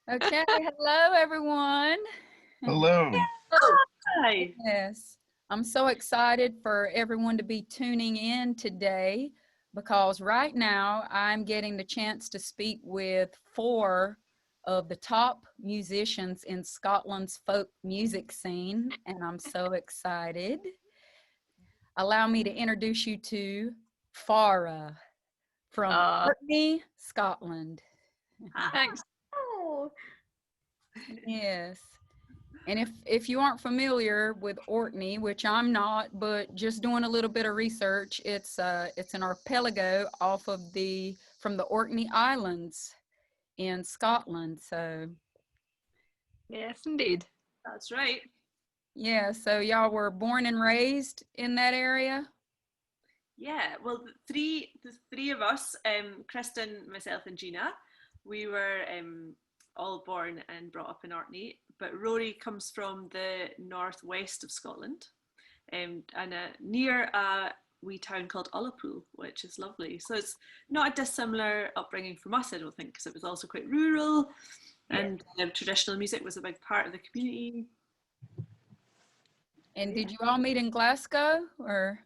Okay, hello everyone. Hello. Hi. Yes, I'm so excited for everyone to be tuning in today because right now I'm getting the chance to speak with four of the top musicians in Scotland's folk music scene, and I'm so excited. Allow me to introduce you to FARA from Orkney, Scotland. Thanks. Oh, Yes. And if you aren't familiar with Orkney, which I'm not, but just doing a little bit of research, it's an archipelago off of the from the Orkney Islands in Scotland. So Yes, indeed. That's right. yeah, so y'all were born and raised in that area. Yeah. Well, the three of us, Kristen, myself, and Gina, we were all born and brought up in Orkney. But Rory comes from the northwest of Scotland, and near a wee town called Ullapool, which is lovely. So it's not a dissimilar upbringing from us, I don't think, because it was also quite rural, and traditional music was a big part of the community. And did you all meet in Glasgow or?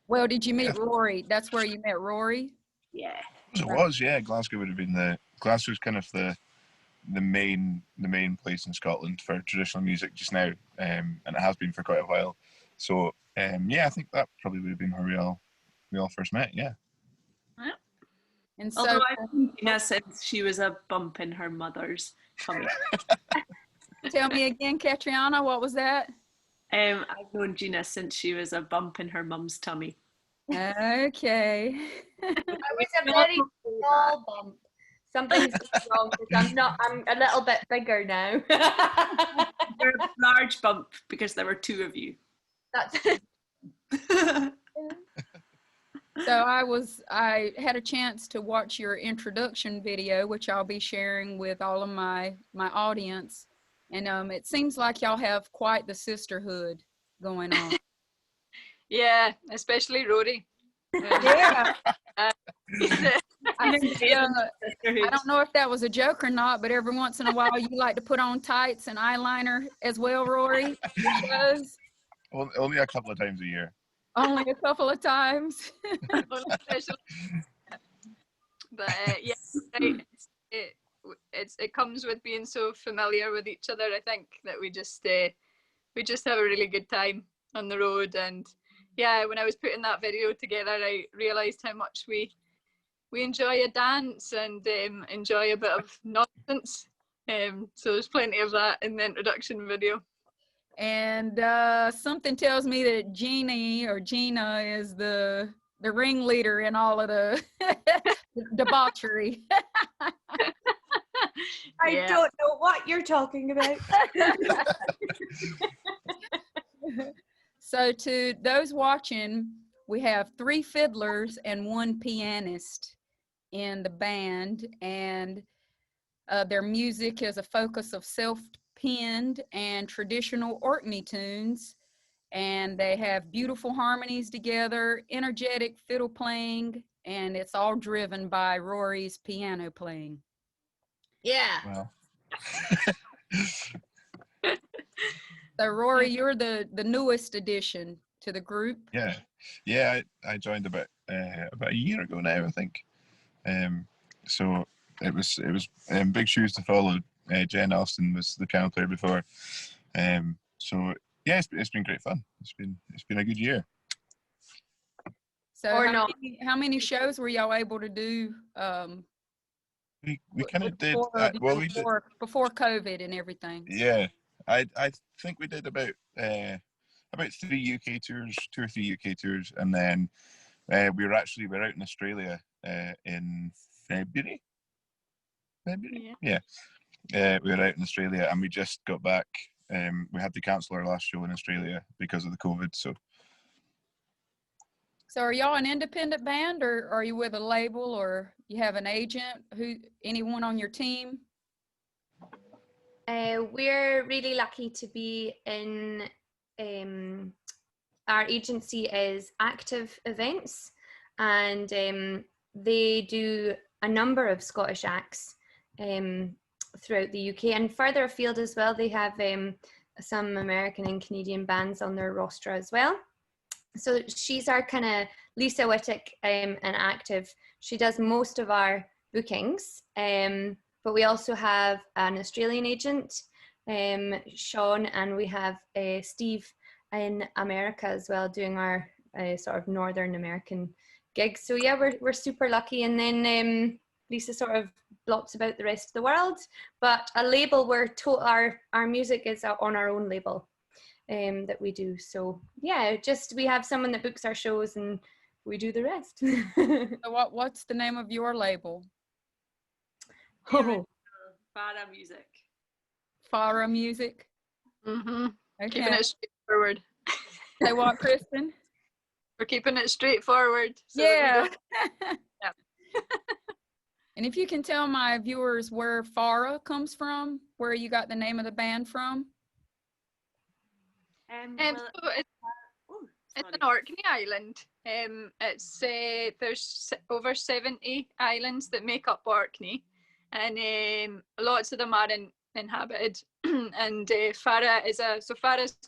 Well, did you meet Rory? That's where you met Rory? Yeah. It was, yeah. Glasgow would have been Glasgow's kind of the main place in Scotland for traditional music just now, and it has been for quite a while. So yeah, I think that probably would have been where we all first met. Yeah. And so, Although I've known Gina since she was a bump in her mother's tummy. tell me again, Catriona, what was that? I've known Gina since she was a bump in her mum's tummy. Okay. I was a very small bump. Something's gone wrong because I'm a little bit bigger now. You're a large bump because there were two of you. That's So I had a chance to watch your introduction video, which I'll be sharing with all of my audience. And it seems like y'all have quite the sisterhood going on. Yeah, especially Rory. Yeah. Uh, I don't know if that was a joke or not, but every once in a while you like to put on tights and eyeliner as well, Rory. Shows. Only a couple of times a year. Only a couple of times. but yeah, right. It comes with being so familiar with each other. I think that we just have a really good time on the road. And yeah, when I was putting that video together, I realised how much we enjoy a dance and enjoy a bit of nonsense. So there's plenty of that in the introduction video. And something tells me that Gina is the ringleader in all of the debauchery. I don't know what you're talking about. So to those watching, we have 3 fiddlers and 1 pianist in the band, and their music is a focus of self-penned and traditional Orkney tunes, and they have beautiful harmonies together, energetic fiddle playing, and it's all driven by Rory's piano playing. Yeah. Well. So Rory, you're the newest addition to the group. Yeah. I joined about a year ago now, I think. So it was big shoes to follow. Jen Austin was the piano player before. So yeah, it's been great fun. It's been a good year. So how many shows were y'all able to do? We kind of did. Before COVID and everything. Yeah, I think we did about 3 UK tours, 2 or 3 UK tours, and then we were out in Australia in February. Yeah. We were out in Australia and we just got back. We had to cancel our last show in Australia because of the COVID. So are y'all an independent band, or are you with a label, or you have an agent? Anyone on your team? We're really lucky to be in, our agency is Active Events, and they do a number of Scottish acts. throughout the UK and further afield as well. They have some American and Canadian bands on their roster as well. So she's our kind of Lisa Whittick and active. She does most of our bookings, but we also have an Australian agent, Sean, and we have Steve in America as well, doing our sort of Northern American gigs. So yeah, we're super lucky. And then Lisa sort of blots about the rest of the world, but a label where our music is on our own label that we do. So yeah, just we have someone that books our shows and we do the rest. So what's the name of your label? Oh. FARA Music. FARA Music. Mm-hmm. Okay. Keeping it straightforward. Say what, Kristen? We're keeping it straightforward. So Yeah. Yeah. And if you can tell my viewers where FARA comes from, where you got the name of the band from? Well, it's an Orkney island. There's over 70 islands that make up Orkney, and lots of them are inhabited. And FARA is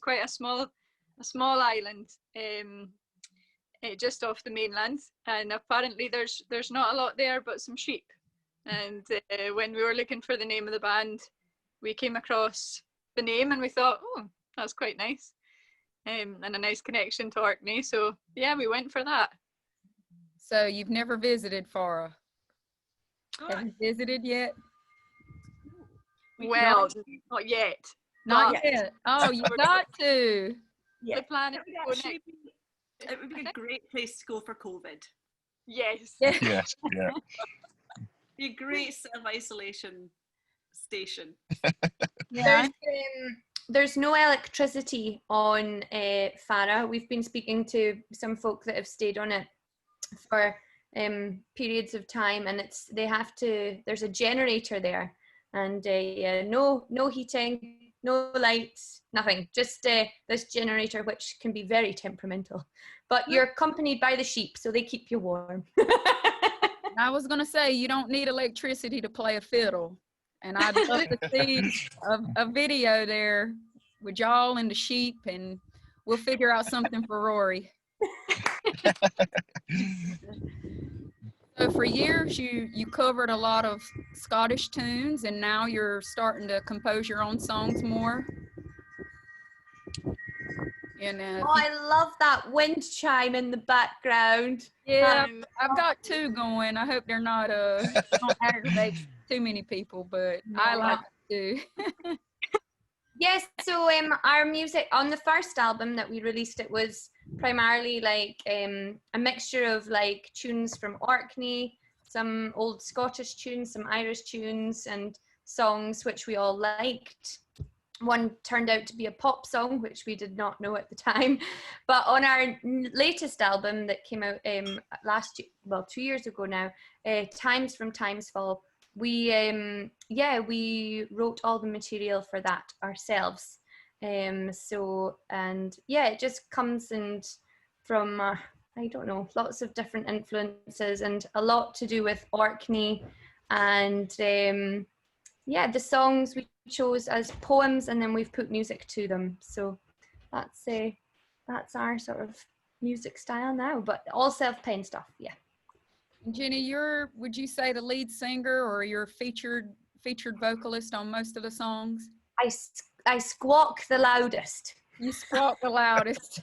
quite a small island, just off the mainland. And apparently there's not a lot there, but some sheep. And when we were looking for the name of the band, we came across the name and we thought, oh, that's quite nice. And a nice connection to Orkney. So yeah, we went for that. So you've never visited FARA? Have you visited yet? Well, not yet. Not yet. Oh, you got to. Yeah. The plan is it would be a great place to go for COVID. Yes. Yes, yeah. Be a great self-isolation station. Yeah. There's no electricity on FARA. We've been speaking to some folk that have stayed on it for periods of time, and there's a generator there, and no heating, no lights, nothing, just this generator, which can be very temperamental, but you're accompanied by the sheep, so they keep you warm. I was going to say, you don't need electricity to play a fiddle. And I'd love to see a video there with y'all and the sheep, and we'll figure out something for Rory. So for years, you covered a lot of Scottish tunes, and now you're starting to compose your own songs more. And, I love that wind chime in the background. Yeah, I've got two going. I hope they're not don't aggravate too many people, but I like it too. Yes, so our music on the first album that we released, it was primarily like a mixture of like tunes from Orkney, some old Scottish tunes, some Irish tunes, and songs which we all liked. One turned out to be a pop song, which we did not know at the time. But on our latest album that came out last year, well, 2 years ago now, Times from Timesfall, we wrote all the material for that ourselves. It just comes from I don't know, lots of different influences, and a lot to do with Orkney, and the songs we chose as poems, and then we've put music to them. So that's our sort of music style now, but all self-penned stuff. Yeah. Jenny, would you say the lead singer, or you're featured vocalist on most of the songs? I squawk the loudest. You squawk the loudest.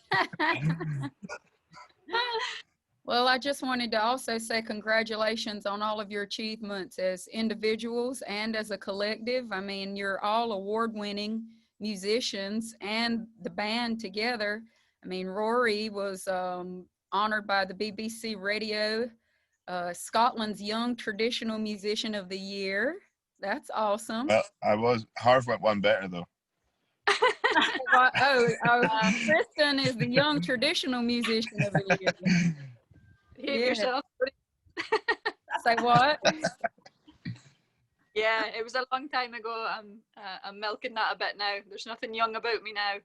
Well, I just wanted to also say congratulations on all of your achievements as individuals and as a collective. I mean, you're all award-winning musicians, and the band together. I mean, Rory was honored by the BBC Radio, Scotland's Young Traditional Musician of the Year. That's awesome. Well, I was. Harv went one better though. Kristen is the Young Traditional Musician of the Year. Behave yourself. Say what? Yeah, it was a long time ago. I'm milking that a bit now. There's nothing young about me now.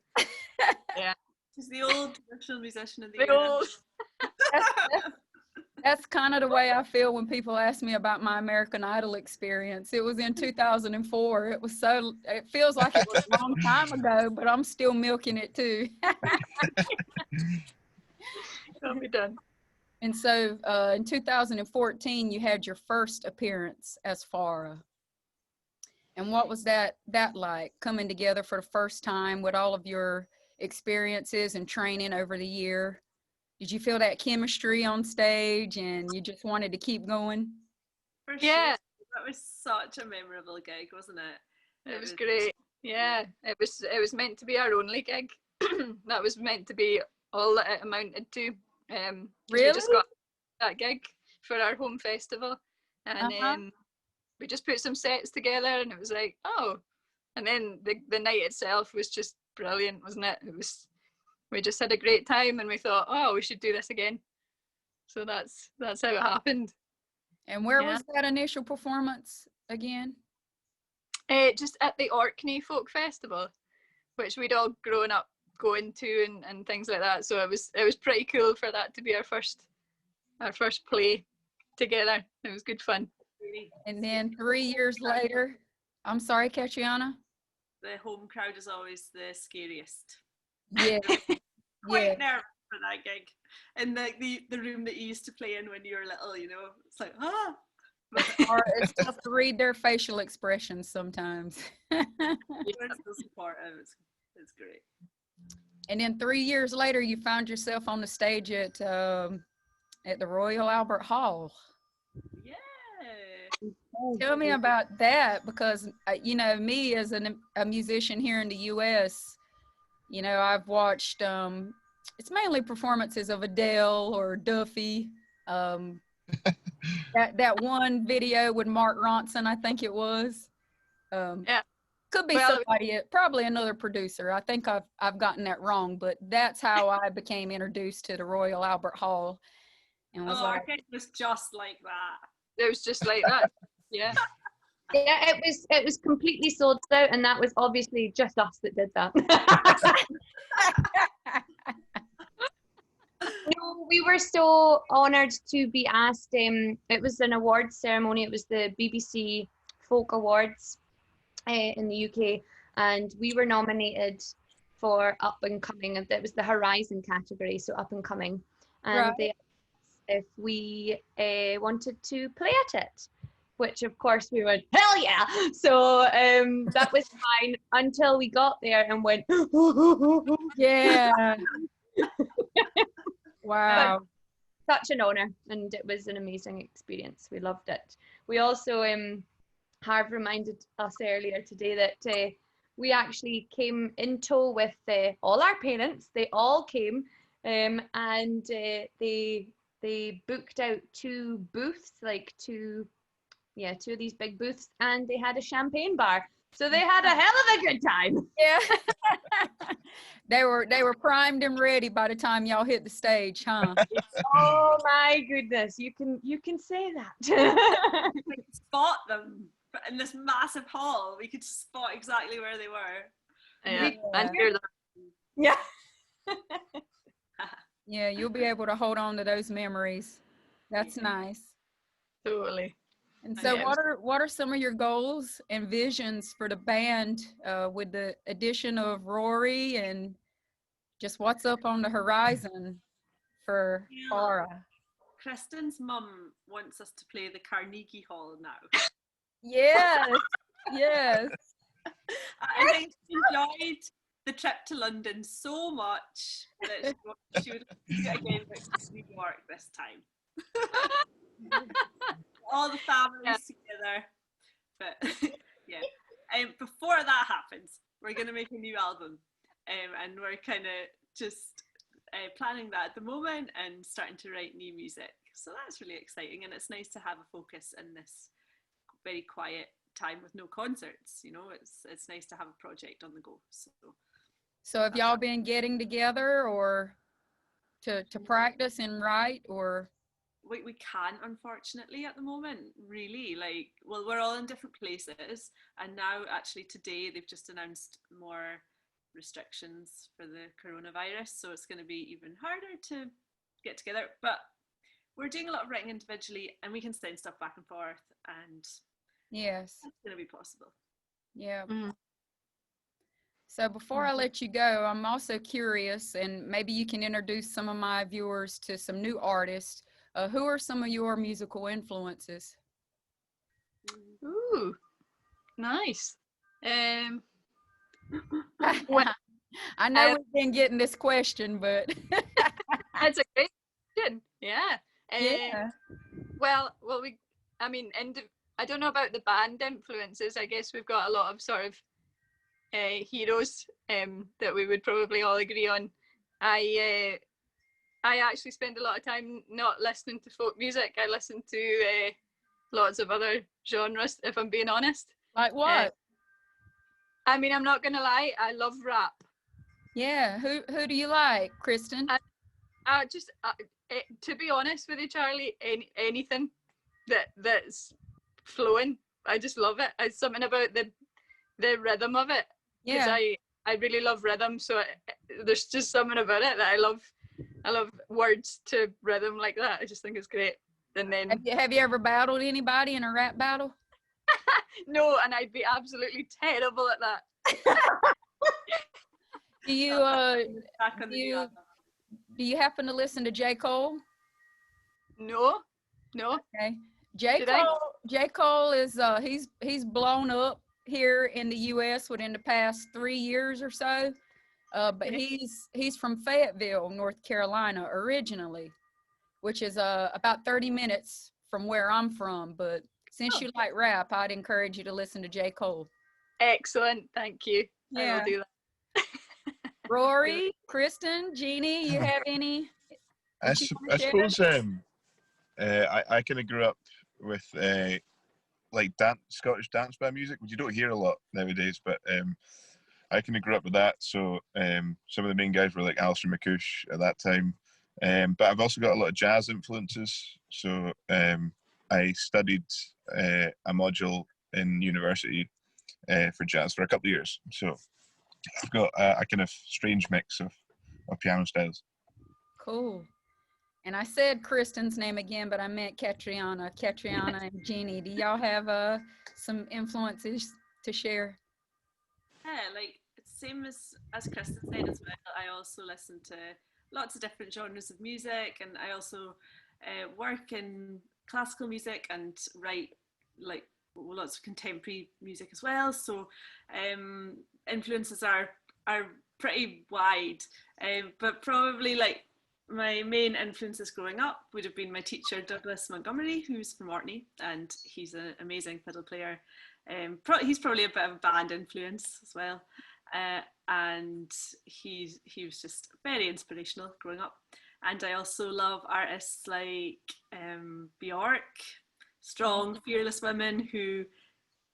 Yeah. She's the old traditional musician of the The year. old. That's kind of the way I feel when people ask me about my American Idol experience. It was in 2004. It feels like it was a long time ago, but I'm still milking it too. That'll be done. And so in 2014, you had your first appearance as FARA. And what was that like, coming together for the first time with all of your experiences and training over the year? Did you feel that chemistry on stage and you just wanted to keep going? For Yeah. sure. That was such a memorable gig, wasn't it? It was great. Yeah, it was meant to be our only gig. That was meant to be all that it amounted to. 'Cause Really? we just got that gig for our home festival, and then we just put some sets together, and it was like, oh, and then the night itself was just brilliant, wasn't it? We just had a great time, and we thought, oh, we should do this again. So that's how it happened. And where was that initial performance again? Just at the Orkney Folk Festival, which we'd all grown up going to and things like that. So it was pretty cool for that to be our first play together. It was good fun. And then 3 years later, I'm sorry, Catriona? The home crowd is always the scariest. Yeah. Quite nervous for that gig. And the room that you used to play in when you were little, you know, it's like, ah. Or it's tough to read their facial expressions sometimes. It's great. And then 3 years later, you found yourself on the stage at the Royal Albert Hall. Yeah. Tell me about that, because you know, me as a musician here in the U.S., you know, I've watched it's mainly performances of Adele or Duffy. That one video with Mark Ronson, I think it was. Yeah. Could be somebody, probably another producer. I think I've gotten that wrong, but that's how I became introduced to the Royal Albert Hall. And was like, it was just like that. It was just like that. Yeah. Yeah, it was completely sold out, and that was obviously just us that did that. No, we were so honoured to be asked. It was an awards ceremony. It was the BBC Folk Awards in the UK, and we were nominated for Up and Coming. It was the Horizon category, so Up and Coming. And they asked if we wanted to play at it, which of course we went, hell yeah! So that was fine until we got there and went, yeah. Wow. But such an honor, and it was an amazing experience. We loved it. We also, Harv reminded us earlier today that we actually came in tow with all our parents. They all came, and they booked out two booths, like two of these big booths, and they had a champagne bar. So they had a hell of a good time. Yeah. They were primed and ready by the time y'all hit the stage, huh? Oh my goodness, you can say that. We could spot them in this massive hall. We could spot exactly where they were. Yeah. And hear them. Yeah. Yeah, you'll be able to hold on to those memories. That's nice. Totally. And so what are some of your goals and visions for the band with the addition of Rory, and just what's up on the horizon for FARA? Kristen's mum wants us to play the Carnegie Hall now. Yes, yes. I think she enjoyed the trip to London so much that she would do it again, but New York this time. All the families together. But yeah, before that happens, we're going to make a new album, and we're kind of just planning that at the moment and starting to write new music. So that's really exciting, and it's nice to have a focus in this very quiet time with no concerts. You know, it's nice to have a project on the go. So have y'all been getting together or to practice and write, or? We can't, unfortunately, at the moment, really. Like, well, we're all in different places, and now actually today they've just announced more restrictions for the coronavirus, so it's going to be even harder to get together. But we're doing a lot of writing individually, and we can send stuff back and forth, and Yes. it's going to be possible. Yeah. Mhm. So before I let you go, I'm also curious, and maybe you can introduce some of my viewers to some new artists. Who are some of your musical influences? Ooh, nice. Well, I know we've been getting this question, but that's a great question. Yeah. yeah. Well, I mean, I don't know about the band influences. I guess we've got a lot of sort of heroes that we would probably all agree on. I actually spend a lot of time not listening to folk music. I listen to lots of other genres, if I'm being honest. Like what? I mean, I'm not gonna lie, I love rap. Yeah. Who do you like, Kristen? To be honest with you, Charlie, anything that's flowing, I just love it. It's something about the rhythm of it. Because Yeah. I really love rhythm, so there's just something about it that I love. I love words to rhythm like that. I just think it's great. And then Have you ever battled anybody in a rap battle? no, and I'd be absolutely terrible at that. Do you Back on do the new you, album. do you happen to listen to J. Cole? No. Okay. Did I? J. Cole is he's blown up here in the US within the past 3 years or so. But Yeah. he's from Fayetteville, North Carolina originally, which is about 30 minutes from where I'm from. But since you like rap, I'd encourage you to listen to J. Cole. Excellent, thank you. I Yeah. will do that. Rory, Kristen, Jeannie, you have any? I suppose I kind of grew up with like Scottish dance band music, which you don't hear a lot nowadays, but I kind of grew up with that. So some of the main guys were like Alistair McCoush at that time, but I've also got a lot of jazz influences. So I studied a module in university for jazz for a couple of years. So I've got a kind of strange mix of piano styles. Cool. And I said Kristen's name again, but I meant Catriona and Jeannie. Do y'all have some influences to share? Yeah, like it's same as Kristen said as well. I also listen to lots of different genres of music, and I also work in classical music and write like lots of contemporary music as well. So influences are pretty wide, but probably like my main influences growing up would have been my teacher Douglas Montgomery, who's from Orkney, and he's an amazing fiddle player. He's probably a bit of a band influence as well, and he was just very inspirational growing up. And I also love artists like Bjork, strong, fearless women who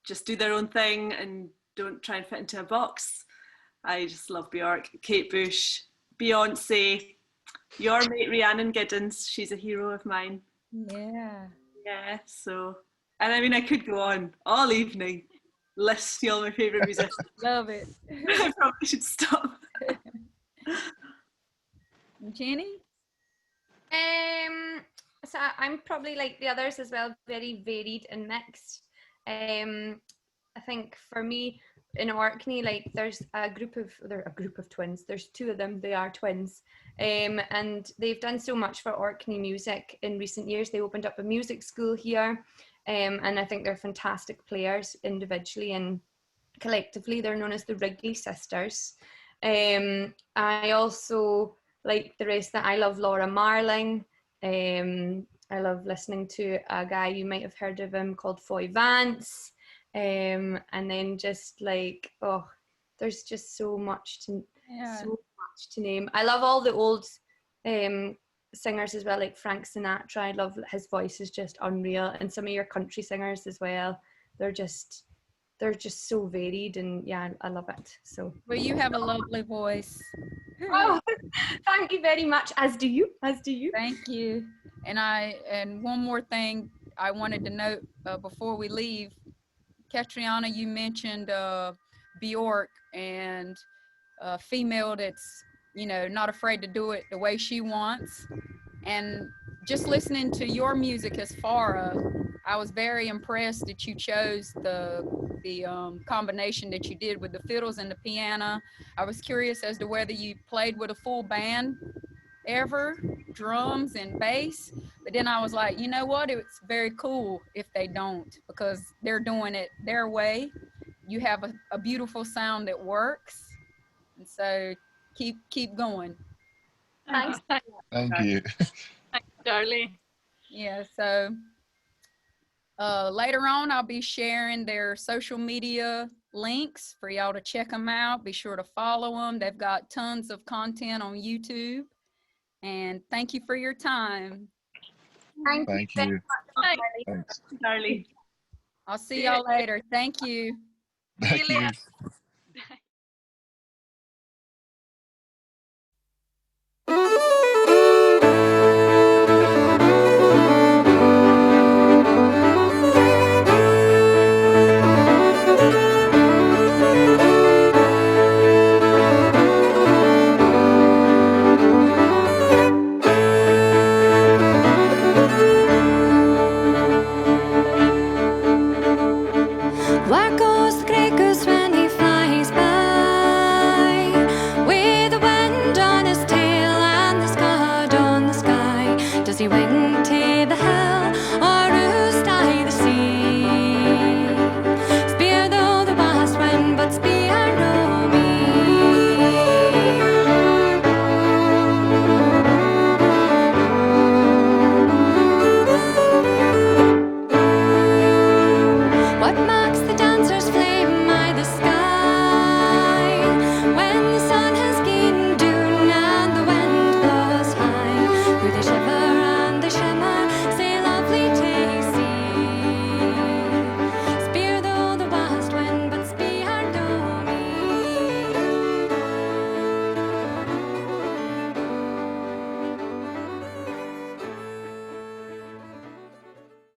just do their own thing and don't try and fit into a box. I just love Bjork, Kate Bush, Beyonce, your mate Rhiannon Giddens, she's a hero of mine. Yeah. Yeah, so, and I mean, I could go on all evening listing all my favourite musicians. Love it. I probably should stop. Jeannie? So I'm probably like the others as well, very varied and mixed. I think for me in Orkney, like there's a group of twins. There's two of them. They are twins, and they've done so much for Orkney music in recent years. They opened up a music school here, and I think they're fantastic players individually and collectively. They're known as the Wrigley Sisters. I also like the rest that I love Laura Marling. I love listening to a guy, you might have heard of him, called Foy Vance. And then just like, oh, there's just so much to name. I love all the old singers as well, like Frank Sinatra. I love his voice is just unreal, and some of your country singers as well. They're just so varied, and yeah, I love it. So well, you have a lovely voice. Oh, thank you very much. As do you. Thank you. And one more thing I wanted to note before we leave, Catriona, you mentioned Bjork and a female that's not afraid to do it the way she wants. And just listening to your music as FARA, I was very impressed that you chose the combination that you did with the fiddles and the piano. I was curious as to whether you played with a full band ever, drums and bass, but then I was like, you know what, it's very cool if they don't, because they're doing it their way. You have a beautiful sound that works, and so keep going. Thanks. Thank you. Thanks, Charlie. Yeah, so later on I'll be sharing their social media links for y'all to check them out. Be sure to follow them. They've got tons of content on YouTube. And thank you for your time. Thank you. Thanks. Thanks. Charlie. I'll see y'all later. Thank you. Thank you.